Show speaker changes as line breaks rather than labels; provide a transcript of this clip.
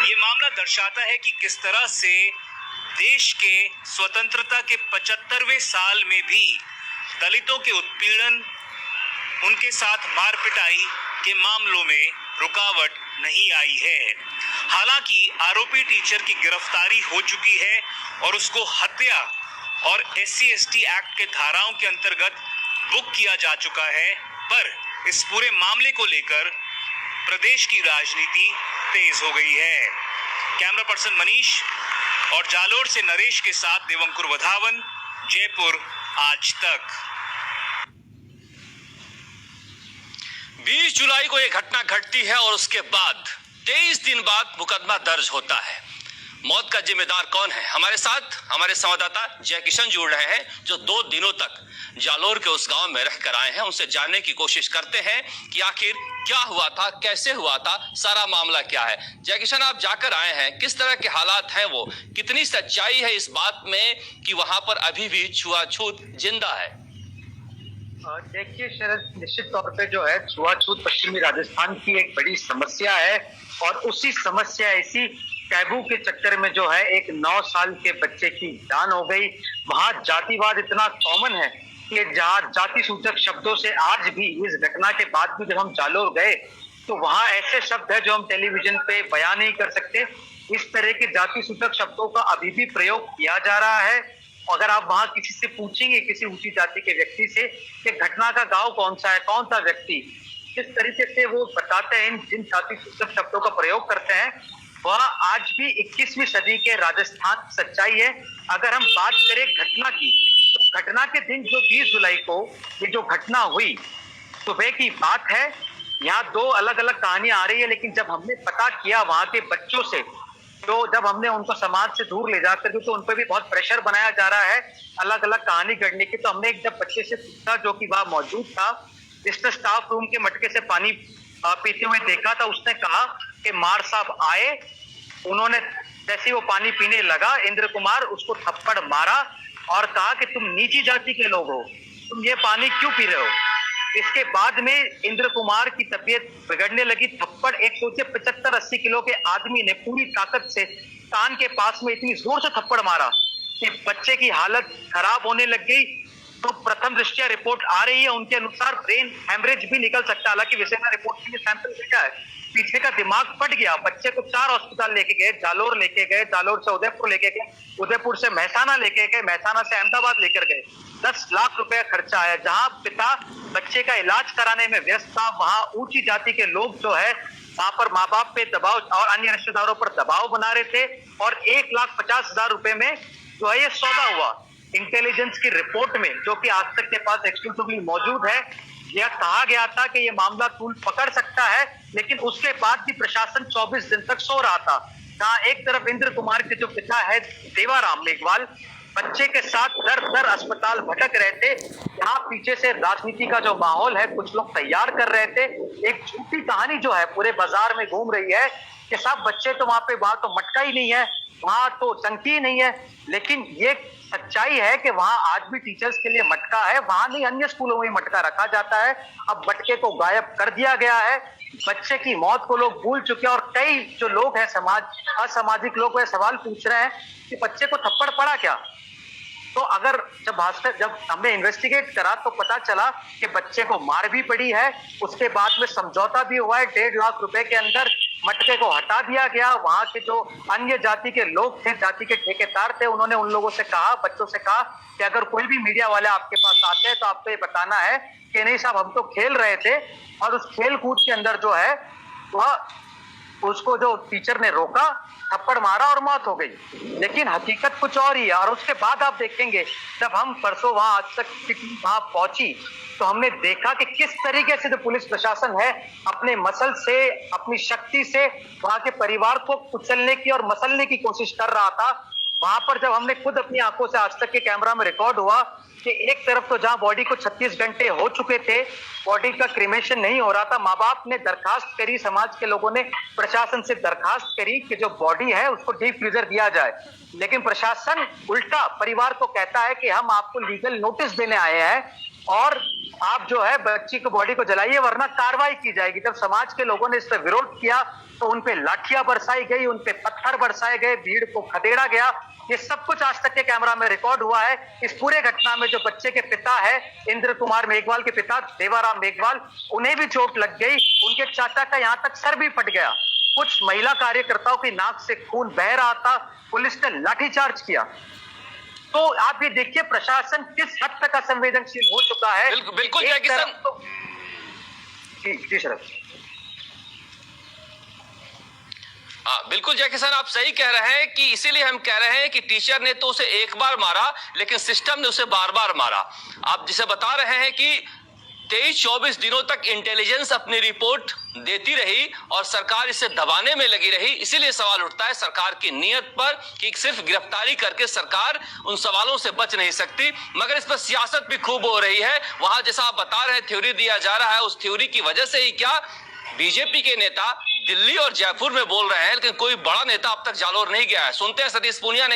ये मामला दर्शाता है कि किस तरह से देश के स्वतंत्रता के 75वें साल में भी दलितों के उत्पीड़न, उनके साथ मार पिटाई के मामलों में रुकावट नहीं आई है। हालांकि आरोपी टीचर की गिरफ्तारी हो चुकी है और उसको हत्या और SC/ST एक्ट के धाराओं के अंतर्गत बुक किया जा चुका है, पर इस पूरे मामले को लेकर प्रदेश की राजनीति तेज हो गई है। कैमरा पर्सन मनीष और जालोर से नरेश के साथ देवंकुर वधावन, जयपुर आज तक।
20 जुलाई को यह घटना घटती है और उसके बाद 23 दिन बाद मुकदमा दर्ज होता है। मौत का जिम्मेदार कौन है? हमारे साथ हमारे संवाददाता जय किशन जुड़ रहे हैं, जो 2 दिनों तक जालोर के उस गांव में रहकर आए हैं। उनसे जानने की कोशिश करते हैं कि आखिर क्या हुआ था, कैसे हुआ था, सारा मामला क्या है। जय किशन, आप जाकर आए हैं, किस तरह के हालात हैं वो, कितनी सच्चाई है इस बात में कि वहां पर अभी भी छुआछूत जिंदा है?
देखिए शरद, निश्चित तौर पे जो है छुआछूत पश्चिमी राजस्थान की एक बड़ी समस्या है और उसी समस्या, इसी टैबू के चक्कर में जो है एक 9 साल के बच्चे की जान हो गई। वहां जातिवाद इतना कॉमन है कि जहाँ जाति सूचक शब्दों से आज भी इस घटना के बाद भी जब हम जालोर गए तो वहां ऐसे शब्द है जो हम टेलीविजन पे बयान नहीं कर सकते। इस तरह के जाति सूचक शब्दों का अभी भी प्रयोग किया जा रहा है। अगर आप वहां किसी से पूछेंगे, किसी ऊंची जाति के व्यक्ति से कि घटना का गांव कौन सा है, कौन सा व्यक्ति, किस तरीके से वो बताते हैं, जिन जाति सूचक शब्दों का प्रयोग करते हैं, वह आज भी 21वीं सदी के राजस्थान सच्चाई है। अगर हम बात करें घटना की, तो घटना के दिन जो 20 जुलाई को ये जो घटना हुई, सुबह की बात है। यहाँ 2 अलग अलग कहानियां आ रही है, लेकिन जब हमने पता किया वहां के बच्चों से, तो जब हमने उनको समाज से दूर ले जाकर के, तो उन पर भी बहुत प्रेशर बनाया जा रहा है अलग अलग कहानी गढ़ने की। तो हमने एक जब बच्चे से पूछा जो कि वहां मौजूद था, इसने स्टाफ रूम के मटके से पानी पीते हुए देखा था। उसने कहा कि मार साहब आए, उन्होंने जैसे ही वो पानी पीने लगा, इंद्र कुमार उसको थप्पड़ मारा और कहा कि तुम नीची जाति के लोग हो, तुम ये पानी क्यों पी रहे हो। इसके बाद में इंद्र कुमार की तबीयत बिगड़ने लगी। थप्पड़ एक सोचे 75-80 किलो के आदमी ने पूरी ताकत से कान के पास में इतनी जोर से थप्पड़ मारा कि बच्चे की हालत खराब होने लग गई। तो प्रथम दृष्टया रिपोर्ट आ रही है, उनके अनुसार ब्रेन हेमरेज भी निकल सकता है। हालांकि विशेषज्ञ रिपोर्ट के लिए सैंपल भेजा है, पीछे का दिमाग फट गया। बच्चे को 4 अस्पताल लेके गए, जालोर लेके गए, जालोर से उदयपुर लेके गए, उदयपुर से महसाना लेके गए, महसाना से अहमदाबाद लेकर गए। 10 लाख रुपया खर्चा आया। जहां पिता बच्चे का इलाज कराने में व्यस्त था, वहां ऊंची जाति के लोग जो है वहां पर माँ बाप पे दबाव और अन्य रिश्तेदारों पर दबाव बना रहे थे और 1,50,000 रुपए में जो है ये सौदा हुआ। इंटेलिजेंस की रिपोर्ट में, जो कि आज तक के पास एक्सक्लूसिवली मौजूद है, यह कहा गया था कि यह मामला तूल पकड़ सकता है, लेकिन उसके बाद भी प्रशासन 24 दिन तक सो रहा था। जहां एक तरफ इंद्र कुमार के जो पिता है देवाराम मेघवाल बच्चे के साथ दर दर अस्पताल भटक रहे थे, यहाँ पीछे से राजनीति का जो माहौल है कुछ लोग तैयार कर रहे थे। एक झूठी कहानी जो है पूरे बाजार में घूम रही है कि साहब बच्चे तो वहां तो मटका ही नहीं है, वहां तो टंकी ही नहीं है। लेकिन ये सच्चाई है कि वहां आज भी टीचर्स के लिए मटका है, वहां नहीं अन्य स्कूलों में मटका रखा जाता है। अब मटके को गायब कर दिया गया है, बच्चे की मौत को लोग भूल चुके हैं और कई जो लोग हैं असामाजिक लोग वह सवाल पूछ रहे हैं कि बच्चे को थप्पड़ पड़ा क्या। तो अगर जब हमने इन्वेस्टिगेट करा तो पता चला कि बच्चे को मार भी पड़ी है, उसके बाद में समझौता भी हुआ है। 1.5 लाख रुपए के अंदर मटके को हटा दिया गया। वहां के जो अन्य जाति के लोग थे, जाति के ठेकेदार थे, उन्होंने उन लोगों से कहा, बच्चों से कहा कि अगर कोई भी मीडिया वाले आपके पास आते हैं तो आपको ये बताना है कि नहीं साहब हम तो खेल रहे थे। और उस खेल कूद के अंदर जो है वह उसको जो टीचर ने रोका, थप्पड़ मारा और मौत हो गई। लेकिन हकीकत कुछ और ही है। और उसके बाद आप देखेंगे जब हम परसों वहां आज तक वहां पहुंची तो हमने देखा कि किस तरीके से जो पुलिस प्रशासन है अपने मसल से, अपनी शक्ति से वहां के परिवार को कुचलने की और मसलने की कोशिश कर रहा था। वहां पर जब हमने खुद अपनी आंखों से आज तक के कैमरा में रिकॉर्ड हुआ कि एक तरफ तो जहां बॉडी को 36 घंटे हो चुके थे, बॉडी का क्रिमेशन नहीं हो रहा था, माँ बाप ने दरखास्त करी, समाज के लोगों ने प्रशासन से दरखास्त करी कि जो बॉडी है उसको डीप फ्रीजर दिया जाए। लेकिन प्रशासन उल्टा परिवार को कहता है कि हम आपको लीगल नोटिस देने आए हैं और आप जो है बच्ची को बॉडी को जलाइए वरना कार्रवाई की जाएगी। जब समाज के लोगों ने इस पर विरोध किया तो उन पे लाठियां बरसाई गई, उन पे पत्थर बरसाए गए, भीड़ को खदेड़ा गया। ये सब कुछ आज तक के कैमरा में रिकॉर्ड हुआ है। इस पूरे घटना में जो बच्चे के पिता है इंद्र कुमार मेघवाल के पिता देवाराम मेघवाल, उन्हें भी चोट लग गई, उनके चाचा का यहां तक सर भी फट गया। कुछ महिला कार्यकर्ताओं की नाक से खून बह रहा था, पुलिस ने लाठीचार्ज किया। तो आप ये देखिए प्रशासन किस हद तक असंवेदनशील हो चुका है।
बिल्कुल जय किशन।
जी शरद।
हाँ बिल्कुल जय किसान, आप सही कह रहे हैं कि इसीलिए हम कह रहे हैं कि टीचर ने तो उसे एक बार मारा लेकिन सिस्टम ने उसे बार बार मारा। आप जिसे बता रहे हैं कि 23-24 दिनों तक इंटेलिजेंस अपनी रिपोर्ट देती रही और सरकार इसे दबाने में लगी रही। इसीलिए सवाल उठता है सरकार की नीयत पर कि सिर्फ गिरफ्तारी करके सरकार उन सवालों से बच नहीं सकती, मगर इस पर सियासत भी खूब हो रही है। वहां जैसा आप बता रहे हैं थ्योरी दिया जा रहा है, उस थ्योरी की वजह से ही क्या बीजेपी के नेता दिल्ली और जयपुर में बोल रहे हैं, लेकिन कोई बड़ा नेता अब तक जालोर नहीं गया है। सुनते हैं सतीश पूनिया ने